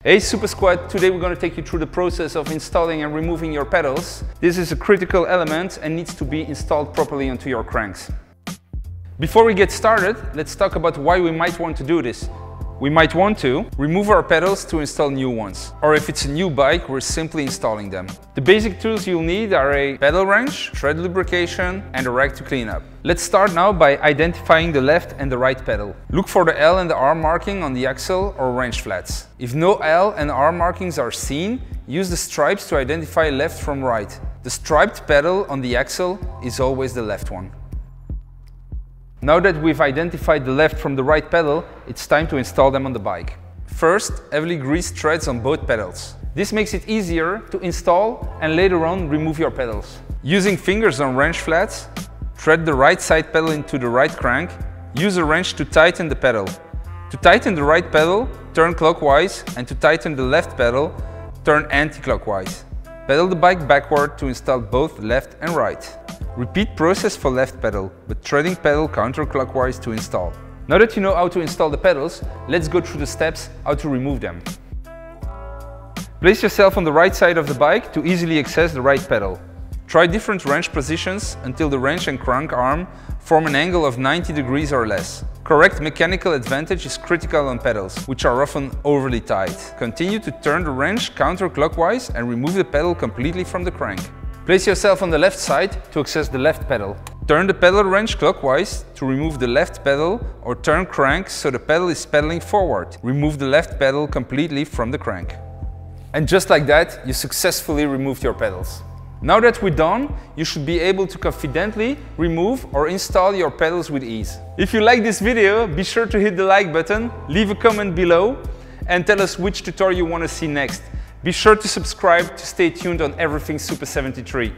Hey Super Squad, today we're going to take you through the process of installing and removing your pedals. This is a critical element and needs to be installed properly onto your cranks. Before we get started, let's talk about why we might want to do this. We might want to remove our pedals to install new ones. Or if it's a new bike, we're simply installing them. The basic tools you'll need are a pedal wrench, thread lubrication, and a rag to clean up. Let's start now by identifying the left and the right pedal. Look for the L and the R marking on the axle or wrench flats. If no L and R markings are seen, use the stripes to identify left from right. The striped pedal on the axle is always the left one. Now that we've identified the left from the right pedal, it's time to install them on the bike. First, heavily grease threads on both pedals. This makes it easier to install and later on remove your pedals. Using fingers on wrench flats, thread the right side pedal into the right crank. Use a wrench to tighten the pedal. To tighten the right pedal, turn clockwise, and to tighten the left pedal, turn anti-clockwise. Pedal the bike backward to install both left and right. Repeat process for left pedal, but threading pedal counterclockwise to install. Now that you know how to install the pedals, let's go through the steps how to remove them. Place yourself on the right side of the bike to easily access the right pedal. Try different wrench positions until the wrench and crank arm form an angle of 90 degrees or less. Correct mechanical advantage is critical on pedals, which are often overly tight. Continue to turn the wrench counterclockwise and remove the pedal completely from the crank. Place yourself on the left side to access the left pedal. Turn the pedal wrench clockwise to remove the left pedal or turn crank so the pedal is pedaling forward. Remove the left pedal completely from the crank. And just like that, you successfully removed your pedals. Now that we're done, you should be able to confidently remove or install your pedals with ease. If you like this video, be sure to hit the like button, leave a comment below and tell us which tutorial you want to see next. Be sure to subscribe to stay tuned on everything SUPER73.